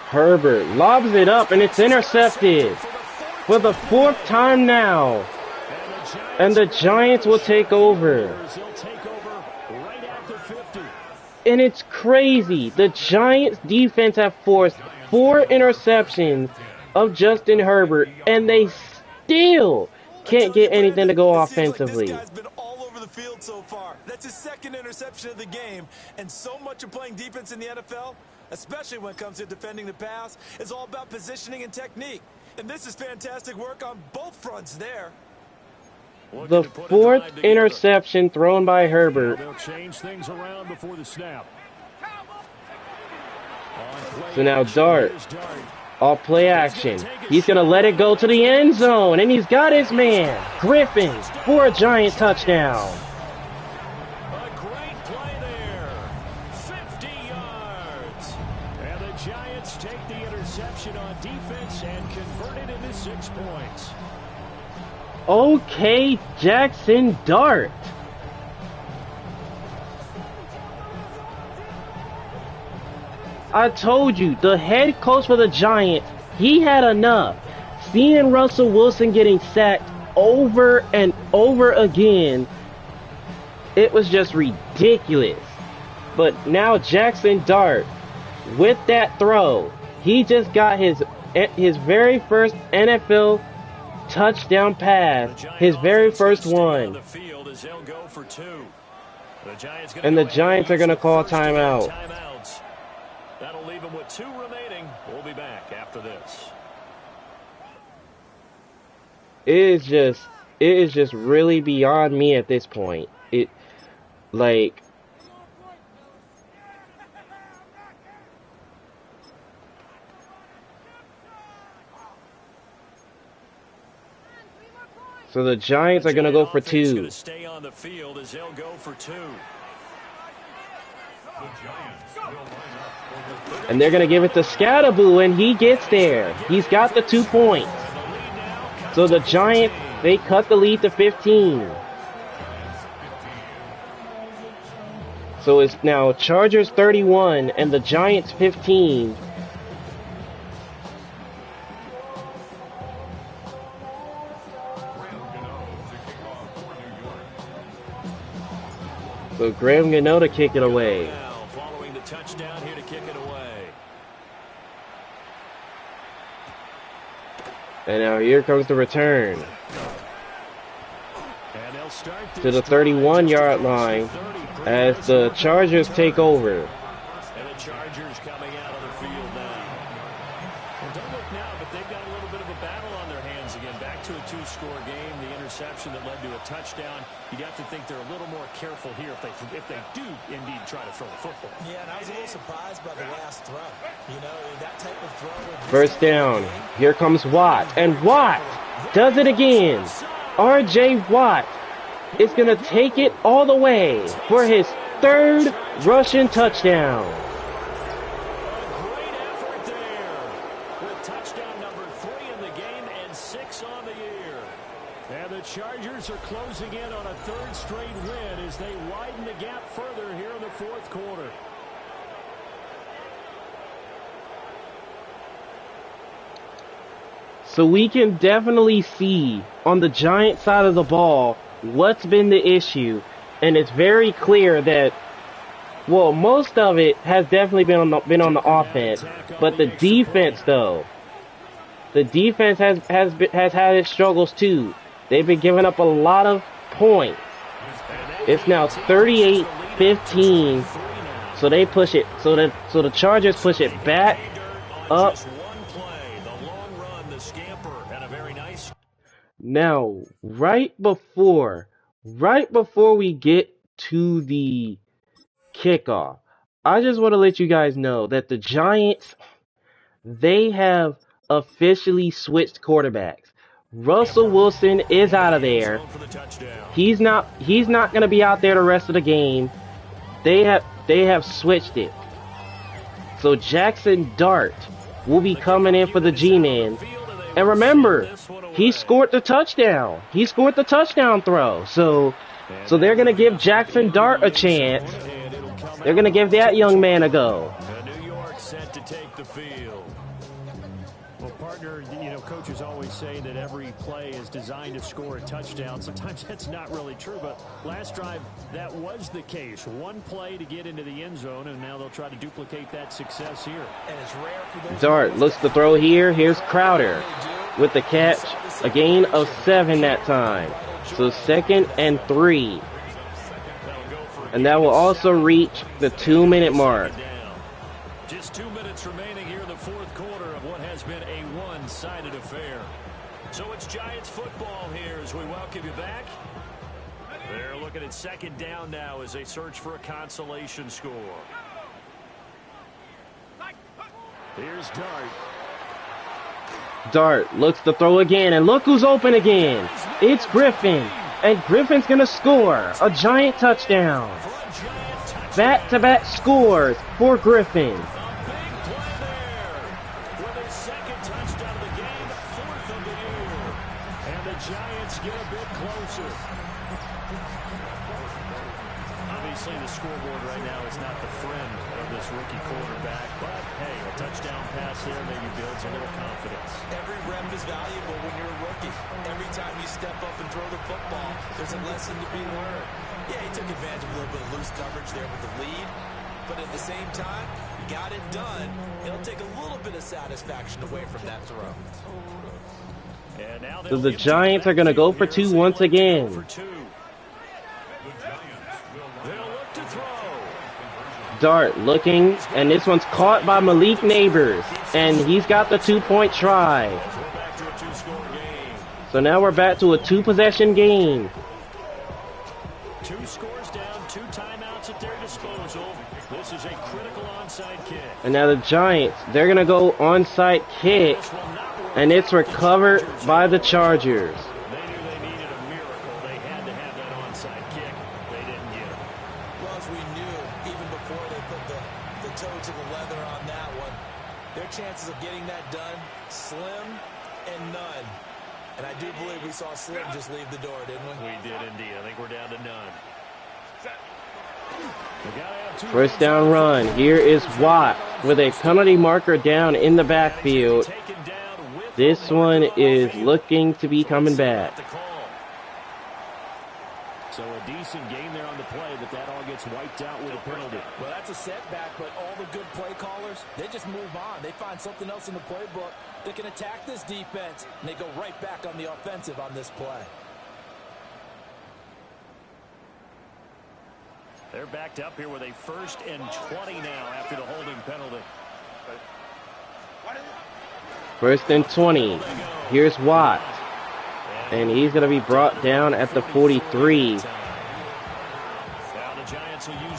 Herbert lobs it up, and it's intercepted for the 4th time now. And the Giants will take over. And it's crazy. The Giants defense have forced 4 interceptions of Justin Herbert, and they still can't get anything to go offensively. This guy's been all over the field so far. That's his 2nd interception of the game. And so much of playing defense in the NFL, especially when it comes to defending the pass, is all about positioning and technique. And this is fantastic work on both fronts there. The 4th interception thrown by Herbert. They'll change things around before the snap. So now Dart, all play action. He's going to let it go to the end zone, and he's got his man, Griffin, for a Giant touchdown. A great play there. 50 yards. And the Giants take the interception. Okay, Jackson Dart. I told you, the head coach for the Giants, he had enough. Seeing Russell Wilson getting sacked over and over again, it was just ridiculous. But now Jackson Dart, with that throw, he just got his very first NFL touchdown pass, his very first one. And the Giants are going to call timeout. That'll leave him with 2 remaining. We'll be back after this. It is just really beyond me at this point. So the Giants are going to go for 2. Stay on the field as they'll go for 2. And they're going to give it to Scatterboo, and he gets there. He's got the 2 points. So the Giants, they cut the lead to 15. So it's now Chargers 31 and the Giants 15. So Graham Gano to kick it away. Following the touchdown here to kick it away. And now here comes the return. To the 31-yard line as the Chargers take over. And the Chargers coming out of the field now. Well, don't look now, but they've got a little bit of a battle on their hands again. Back to a 2-score game. The interception that led to a touchdown. You'd have to think they're a little more careful here if they do indeed try to throw the football. Yeah, and I was a little surprised by the last throw. You know, that type of throw. First down. Here comes Watt. And Watt does it again. R.J. Watt is going to take it all the way for his 3rd rushing touchdown. Great effort there with touchdown number 3 in the game and 6 on the year. And the Chargers are closing in on a 3rd straight win as they widen the gap further here in the 4th quarter. So we can definitely see on the Giant side of the ball what's been the issue, and it's very clear that, well, most of it has definitely been on the offense, but the defense though, the defense has had its struggles too. They've been giving up a lot of points. It's now 38-15, so they push it, so the Chargers push it back up. Now, right before we get to the kickoff, I just want to let you guys know that the Giants, they have officially switched quarterbacks. Russell Wilson is out of there. He's not going to be out there the rest of the game. They have switched it. So Jackson Dart will be coming in for the G-Man. And remember, he scored the touchdown. He scored the touchdown throw. So they're going to give Jackson Dart a chance. They're going to give that young man a go. New York set to take the field. Well, partner, you know, coaches always say that every play is designed to score a touchdown. Sometimes that's not really true, but last drive, that was the case. One play to get into the end zone, and now they'll try to duplicate that success here. And it's rare for those Dart looks to throw here. Here's Crowder with the catch. A gain of 7 that time. So 2nd and 3. And that will also reach the 2-minute mark. Just 2 minutes remaining here in the 4th quarter of what has been a one-sided affair. So it's Giants football here as we welcome you back. They're looking at 2nd down now as they search for a consolation score. Here's Dart. Dart looks to throw again, and look who's open again. It's Griffin, and Griffin's going to score a Giant touchdown. Back-to-back scores for Griffin. And the the Giants get a bit closer. Obviously, the scoreboard right now is not the friend of this rookie quarterback, but hey, a touchdown pass there maybe builds a little confidence. Every rep is valuable when you're a rookie. Every time you step up and throw the football, there's a lesson to be learned. Yeah, he took advantage of a little bit of loose coverage there with the lead, but at the same time, got it done. It'll take a little bit of satisfaction away from that throw. So the Giants are going to go for two once again. Dart looking, and this one's caught by Malik Neighbors, and he's got the 2-point try. So now we're back to a 2-possession game. 2 scores down, 2 timeouts at their disposal. This is a critical onside kick. And now the Giants, they're going to go onside kick, and it's recovered by the Chargers. They knew they needed a miracle. They had to have that onside kick. They didn't get it. Well, as we knew, even before they put the toe to the leather on that one, their chances of getting that done, slim and none. And I do believe we saw Slim just leave the door, didn't we? We did indeed. I think we're down to none. First down run. Here is Watt with a penalty marker down in the backfield. This one is looking to be coming back. So a decent game there on the play, but that all gets wiped out with a penalty. Well, that's a setback, but all the good play callers, they just move on. They find something else in the playbook. They can attack this defense, and they go right back on the offensive on this play. They're backed up here with a 1st and 20 now after the holding penalty. 1st and 20. Here's Watt. And he's going to be brought down at the 43.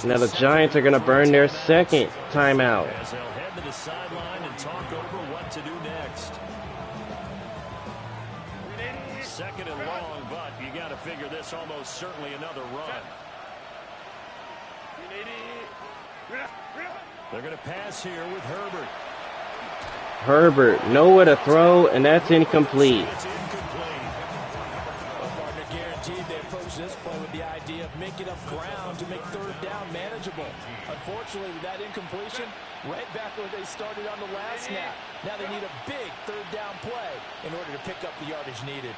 Now the Giants are going to burn their 2nd timeout. As they'll head to the sideline and talk over what to do next. 2nd and long, but you got to figure this almost certainly another run. They're going to pass here with Herbert. Herbert, nowhere to throw, and that's incomplete. It's incomplete. Well, partner guaranteed they approach this play with the idea of making up ground to make 3rd down manageable. Unfortunately, with that incompletion, right back where they started on the last snap. Now they need a big 3rd down play in order to pick up the yardage needed.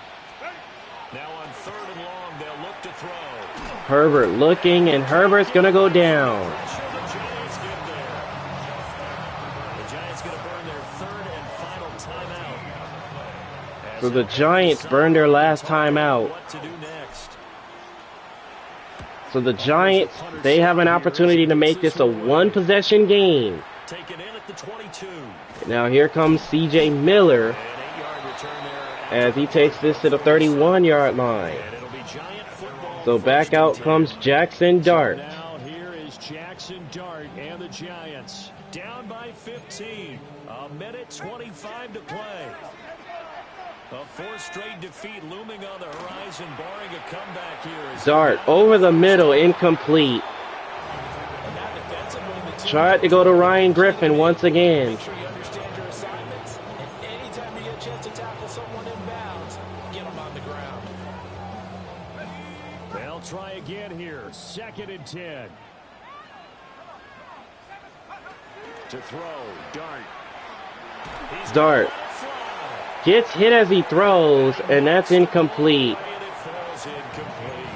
Now on 3rd and long, they'll look to throw. Herbert looking, and Herbert's going to go down. The Giants get there. The Giants going to burn their 3rd and final timeout. So the Giants burned their last timeout. What to do next? So the Giants, they have an opportunity to make this a 1-possession game. Taken in at the 22. Now here comes C.J. Miller An 8-yard return there. as he takes this to the 31-yard line. And it'll be Giant football. So back out comes Jackson Dart. Now here is Jackson Dart and the Giants. Down by 15. A minute 25 to play. A 4th straight defeat looming on the horizon, barring a comeback here. Dart over the middle, incomplete. Tried to go to Ryan Griffin once again. Make sure you understand your assignments, and anytime you get a chance to tackle someone in bounds, get them on the ground. They'll try again here. 2nd and 10. To throw, Dart. Dart gets hit as he throws, and that's incomplete. And it falls incomplete.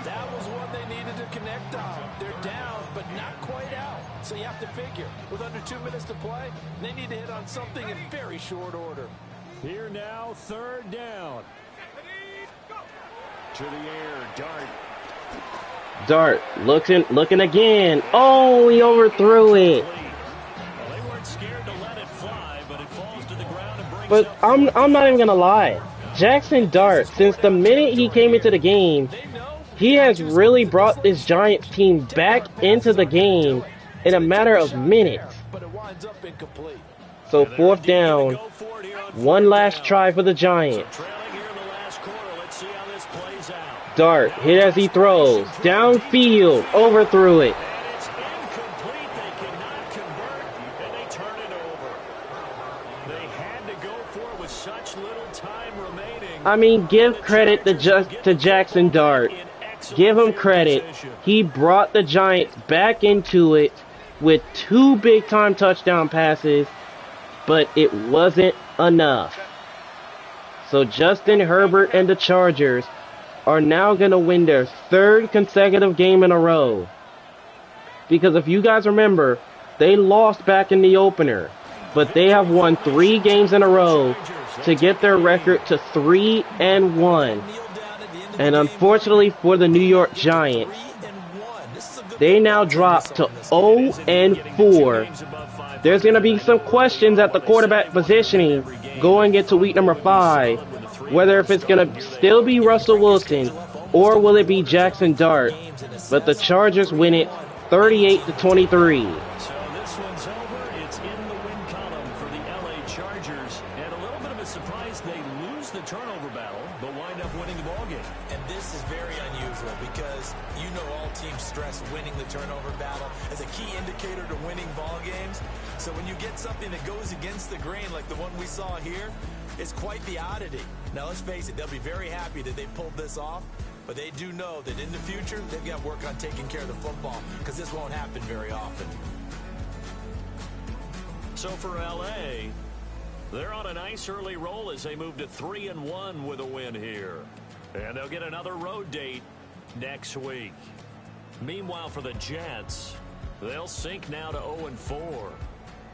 That was what they needed to connect on. They're down, but not quite out. So you have to figure, with under 2 minutes to play, they need to hit on something in very short order. Here now, 3rd down. To the air, Dart. Dart looking again. Oh, he overthrew it. Well, they weren't scared to let it fly, but it falls to the ground and brings But up I'm not even gonna lie. Jackson Dart, since the minute he came into the game, he has really brought this Giants team back into the game in a matter of minutes. But it winds up incomplete. So 4th down, go for it here on one 4th last down. try for the Giants. Trailing here in the last quarter. Let's see how this plays out. Dart hit as he throws, downfield, overthrew it. And it's incomplete. They cannot convert, and they turn it over. They had to go for it with such little time remaining, I mean, give credit to Jackson Dart. Give him credit. He brought the Giants back into it with 2 big-time touchdown passes, but it wasn't enough. So Justin Herbert and the Chargers are now going to win their 3rd consecutive game in a row. Because if you guys remember, they lost back in the opener, but they have won 3 games in a row to get their record to 3-1. And unfortunately for the New York Giants, they now drop to 0-4. There's going to be some questions at the quarterback positioning going into week number 5, whether if it's going to still be Russell Wilson or will it be Jackson Dart. But the Chargers win it 38-23. Turnover battle, but wind up winning the ball game. And this is very unusual because you know all teams stress winning the turnover battle as a key indicator to winning ball games. So when you get something that goes against the grain like the one we saw here, it's quite the oddity. Now let's face it, they'll be very happy that they pulled this off, but they do know that in the future they've got to work on taking care of the football because this won't happen very often. So for LA, they're on a nice early roll as they move to 3-1 with a win here. And they'll get another road date next week. Meanwhile, for the Jets, they'll sink now to 0-4.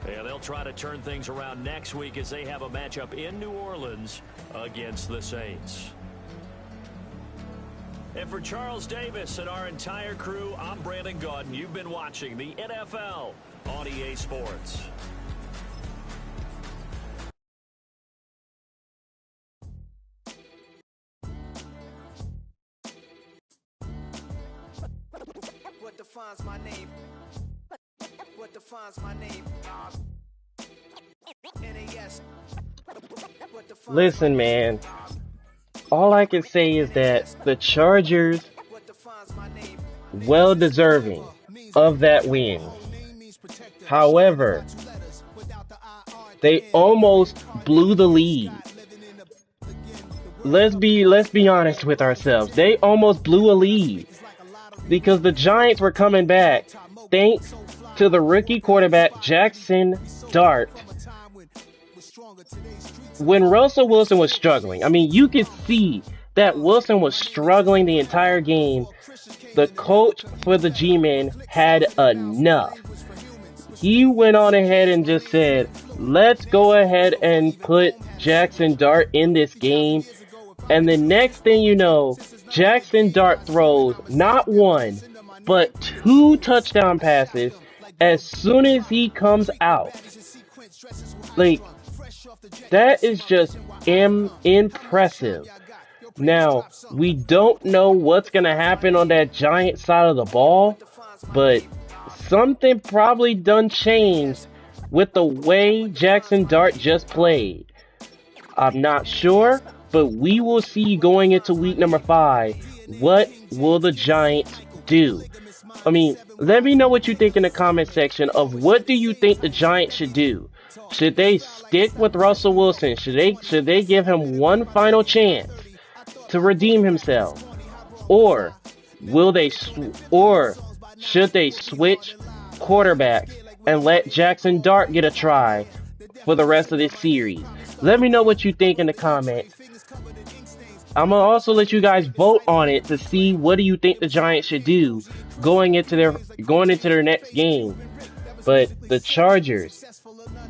And they'll try to turn things around next week as they have a matchup in New Orleans against the Saints. And for Charles Davis and our entire crew, I'm Brandon Gaudin. You've been watching the NFL on EA Sports. Defines my name. What defines my name? NAS. Listen, man. All I can say is that the Chargers, well deserving of that win. However, they almost blew the lead. Let's be honest with ourselves. They almost blew a lead. Because the Giants were coming back thanks to the rookie quarterback Jackson Dart. When Russell Wilson was struggling, I mean, you could see that Wilson was struggling the entire game. The coach for the G-Men had enough. He went on ahead and just said, let's go ahead and put Jackson Dart in this game. And the next thing you know, Jackson Dart throws not 1, but 2 touchdown passes as soon as he comes out. Like, that is just impressive. Now, we don't know what's going to happen on that Giant side of the ball, but something probably done changed with the way Jackson Dart just played. I'm not sure, but we will see going into week number 5, what will the Giants do? I mean, let me know what you think in the comment section of what do you think the Giants should do. Should they stick with Russell Wilson? Should they give him one final chance to redeem himself? Or should they switch quarterbacks and let Jackson Dart get a try for the rest of this series? Let me know what you think in the comments. I'm going to also let you guys vote on it to see what do you think the Giants should do going into their next game. But the Chargers,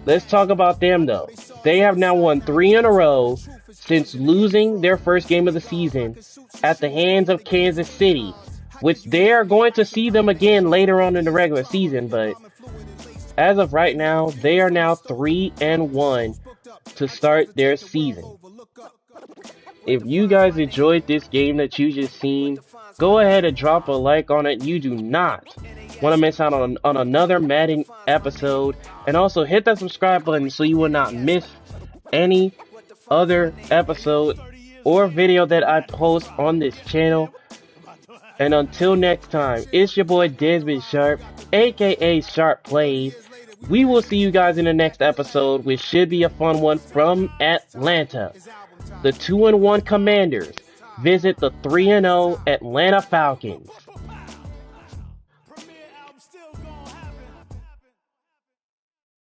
let's talk about them though. They have now won 3 in a row since losing their first game of the season at the hands of Kansas City, which they are going to see them again later on in the regular season. But as of right now, they are now 3-1 to start their season. If you guys enjoyed this game that you just seen, go ahead and drop a like on it. You do not want to miss out on another Madden episode. And also hit that subscribe button so you will not miss any other episode or video that I post on this channel. And until next time, it's your boy Desmond Sharp, aka Sharp Plays. We will see you guys in the next episode, which should be a fun one from Atlanta. The 2-1 Commanders visit the 3-0 Atlanta Falcons.